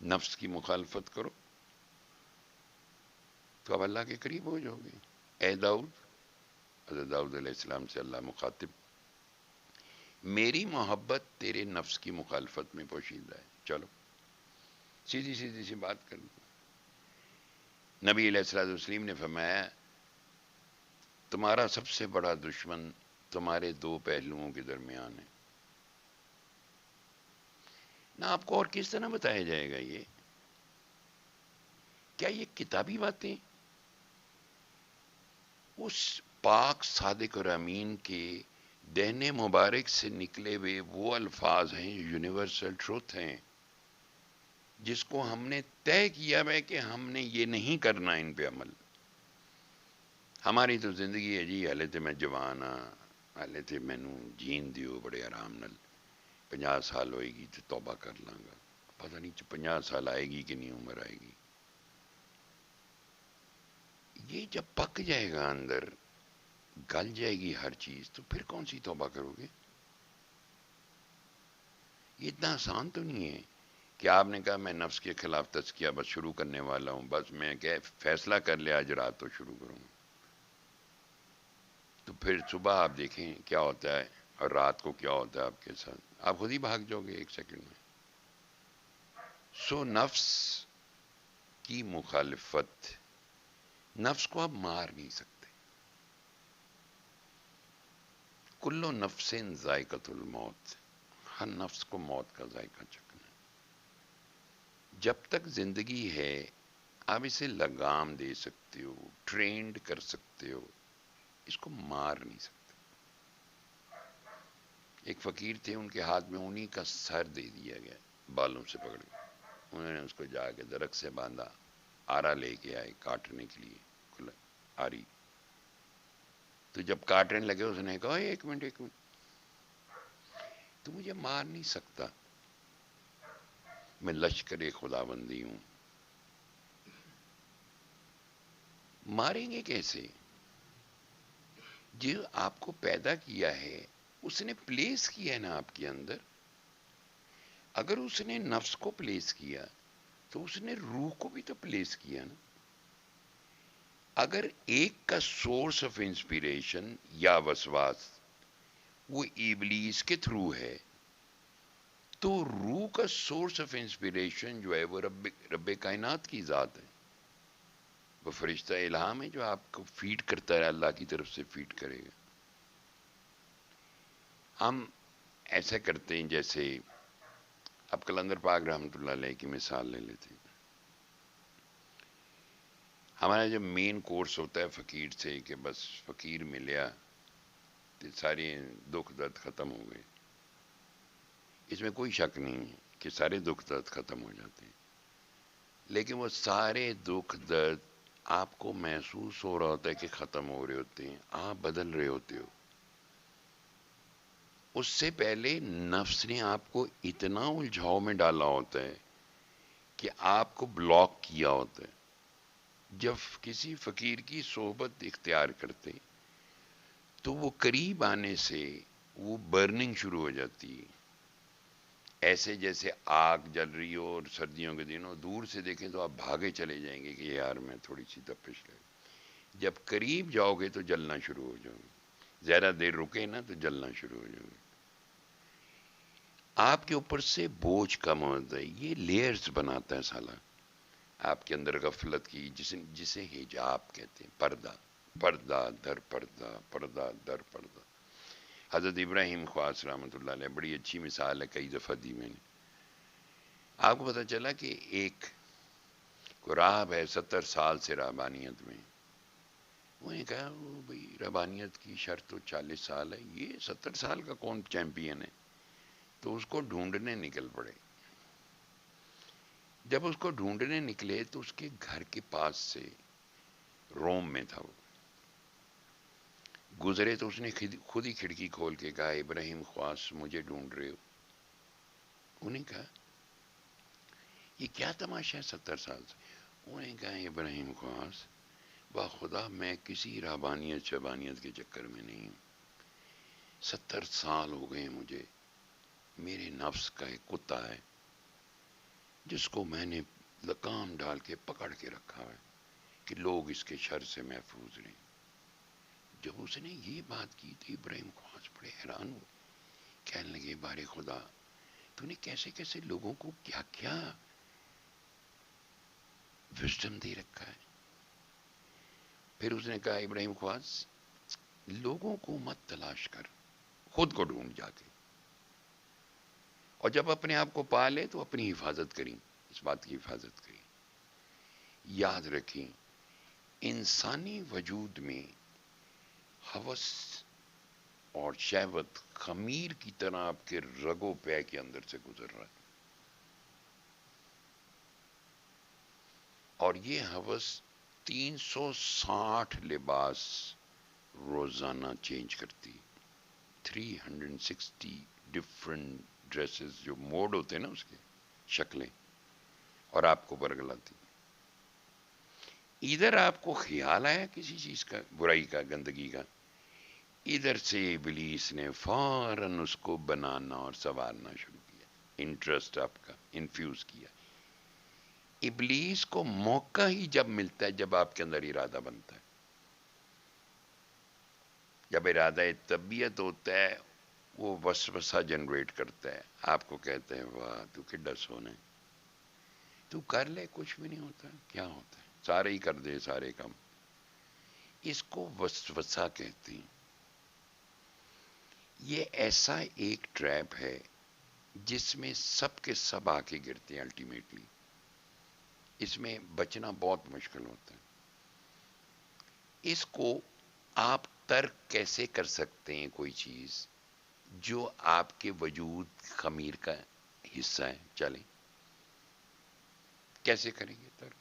نفس کی مخالفت کرو تو اب اللہ کے قریب ہو جاؤ گے. اے داؤد، حضرت داؤد علیہ السلام سے اللہ مخاطب، میری محبت تیرے نفس کی مخالفت میں پوشیدہ ہے. چلو سیدھی سیدھی سی بات کر دو. نبی علیہ السلام وسلم نے فرمایا تمہارا سب سے بڑا دشمن تمہارے دو پہلوؤں کے درمیان ہے. نہ آپ کو اور کس طرح بتایا جائے گا یہ؟ کیا یہ کتابی باتیں اس پاک صادق اور امین کے دہنے مبارک سے نکلے ہوئے وہ الفاظ ہیں، یونیورسل ٹروتھ ہیں، جس کو ہم نے طے کیا ہے کہ ہم نے یہ نہیں کرنا ان پہ عمل. ہماری تو زندگی ہے جی، ہلے تے میں جوان ہاں، ہلے تے مینوں جین دیو بڑے آرام نال، 50 سال ہوئے گی تو توبہ کر لاں گا. پتہ نہیں 50 سال آئے گی کہ نہیں عمر آئے گی. یہ جب پک جائے گا اندر، گل جائے گی ہر چیز، تو پھر کون سی توبہ کرو گے؟ یہ اتنا آسان تو نہیں ہے کہ آپ نے کہا میں نفس کے خلاف تزکیہ بس شروع کرنے والا ہوں، بس میں کہ فیصلہ کر لیا آج رات تو شروع کروں گا، تو پھر صبح آپ دیکھیں کیا ہوتا ہے اور رات کو کیا ہوتا ہے آپ کے ساتھ. آپ خود ہی بھاگ جاؤ گے ایک سیکنڈ میں. سو نفس کی مخالفت، نفس کو آپ مار نہیں سکتے. کلو نفس ذائقۃ الموت، ہر نفس کو موت کا ذائقہ چکھنا ہے. جب تک زندگی ہے آپ اسے لگام دے سکتے ہو، ٹرینڈ کر سکتے ہو، اس کو مار نہیں سکتے. ایک فقیر تھے، ان کے ہاتھ میں انہی کا سر دے دیا گیا بالوں سے پکڑ کے. انہوں نے اس کو جا کے درخت سے باندھا، آرا لے کے آئے کاٹنے کے لیے، کھلا آری. تو جب کاٹنے لگے اس نے کہا ایک منٹ ایک منٹ، تو مجھے مار نہیں سکتا، میں لشکر خدا بندی ہوں. ماریں گے کیسے؟ جو آپ کو پیدا کیا ہے اس نے پلیس کیا ہے نا آپ کے اندر. اگر اس نے نفس کو پلیس کیا تو اس نے روح کو بھی تو پلیس کیا نا. اگر ایک کا سورس آف انسپیریشن یا وسواس وہ ابلیس کے تھرو ہے، تو روح کا سورس آف انسپیریشن جو ہے وہ رب کائنات کی ذات ہے. وہ فرشتہ الہام ہے جو آپ کو فیڈ کرتا ہے، اللہ کی طرف سے فیڈ کرے گا. ہم ایسا کرتے ہیں جیسے اب کلندر پاک رحمۃ اللہ علیہ کی مثال لے لیتے ہیں. ہمارا جو مین کورس ہوتا ہے فقیر سے کہ بس فقیر ملیا تو سارے دکھ درد ختم ہو گئے. اس میں کوئی شک نہیں ہے کہ سارے دکھ درد ختم ہو جاتے ہیں، لیکن وہ سارے دکھ درد آپ کو محسوس ہو رہا ہوتا ہے کہ ختم ہو رہے ہوتے ہیں، آپ بدل رہے ہوتے ہو. اس سے پہلے نفس نے آپ کو اتنا الجھاؤ میں ڈالا ہوتا ہے کہ آپ کو بلاک کیا ہوتا ہے. جب کسی فقیر کی صحبت اختیار کرتے تو وہ قریب آنے سے وہ برننگ شروع ہو جاتی ہے، ایسے جیسے آگ جل رہی ہو اور سردیوں کے دنوں دور سے دیکھیں تو آپ بھاگے چلے جائیں گے کہ یار میں تھوڑی سی تپش لے. جب قریب جاؤ گے تو جلنا شروع ہو جاؤ گے، زیادہ دیر رکے نا تو جلنا شروع ہو جاؤ گے. آپ کے اوپر سے بوجھ کم ہوتا ہے. یہ لیئرز بناتا ہے سالہ آپ کے اندر غفلت کی، جسے حجاب کہتے ہیں، پردہ، پردہ در پردہ، پردہ در پردہ. حضرت ابراہیم خواص رحمۃ اللہ علیہ بڑی اچھی مثال ہے، کئی دفعہ دی میں نے. آپ کو پتہ چلا کہ ایک راہب ہے 70 سال سے رہبانیت میں. انہوں نے کہا وہ بھائی رہبانیت کی شرط تو 40 سال ہے، یہ 70 سال کا کون چیمپئن ہے؟ تو اس کو ڈھونڈنے نکل پڑے. جب اس کو ڈھونڈنے نکلے تو اس کے گھر کے پاس سے، روم میں تھا وہ، گزرے تو اس نے خود ہی کھڑکی کھول کے کہا ابراہیم خواص مجھے ڈھونڈ رہے ہو؟ انہوں نے کہا یہ کیا تماشا ہے 70 سال سے؟ انہوں نے کہا ابراہیم خواص خدا میں کسی رہبانیت شبانیت کے چکر میں نہیں ہوں. 70 سال ہو گئے مجھے، میرے نفس کا ایک کتا ہے جس کو میں نے لگام ڈال کے پکڑ کے رکھا ہے کہ لوگ اس کے شر سے محفوظ رہیں. جب اس نے یہ بات کی تو ابراہیم خواص بڑے حیران ہوئے. کہنے لگے بارے خدا تو نے کیسے کیسے لوگوں کو کیا کیا وزڈم دے رکھا ہے. پھر اس نے کہا ابراہیم خواص لوگوں کو مت تلاش کر، خود کو ڈھونڈ جا کے، اور جب اپنے آپ کو پا لے تو اپنی حفاظت کریں، اس بات کی حفاظت کریں. یاد رکھیں انسانی وجود میں ہوس اور شہوت خمیر کی طرح آپ کے رگو پے کے اندر سے گزر رہا ہے، اور یہ ہوس 360 لباس روزانہ چینج کرتی، 360 ڈفرنٹ ڈریسز جو موڈ ہوتے ہیں نا اس کے شکلیں، اور آپ کو برگلاتی. ادھر آپ کو خیال آیا کسی چیز کا، برائی کا، گندگی کا، ادھر سے ابلیس نے فوراً اس کو بنانا اور سنوارنا شروع کیا، انٹرسٹ آپ کا انفیوز کیا. ابلیس کو موقع ہی جب ملتا ہے جب آپ کے اندر ارادہ بنتا ہے، جب ارادہ طبیعت ہوتا ہے وہ وسوسہ جنریٹ کرتا ہے. آپ کو کہتے ہیں واہ تو کڈا سونا ہے، تو کر لے کچھ بھی نہیں ہوتا. کیا ہوتا ہے؟ سارے ہی کر دے سارے کام. اس کو وسوسہ کہتے ہیں. یہ ایسا ایک ٹریپ ہے جس میں سب کے سب آ کے گرتے ہیں الٹیمیٹلی. اس میں بچنا بہت مشکل ہوتا ہے. اس کو آپ ترک کیسے کر سکتے ہیں کوئی چیز جو آپ کے وجود خمیر کا حصہ ہے؟ چلیں کیسے کریں گے ترک؟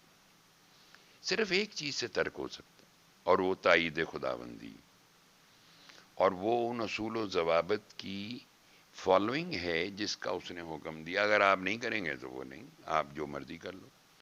صرف ایک چیز سے ترک ہو سکتا ہے، اور وہ تائید خداوندی، اور وہ ان اصول و ضوابط کی فالوئنگ ہے جس کا اس نے حکم دیا. اگر آپ نہیں کریں گے تو وہ نہیں، آپ جو مرضی کر لو.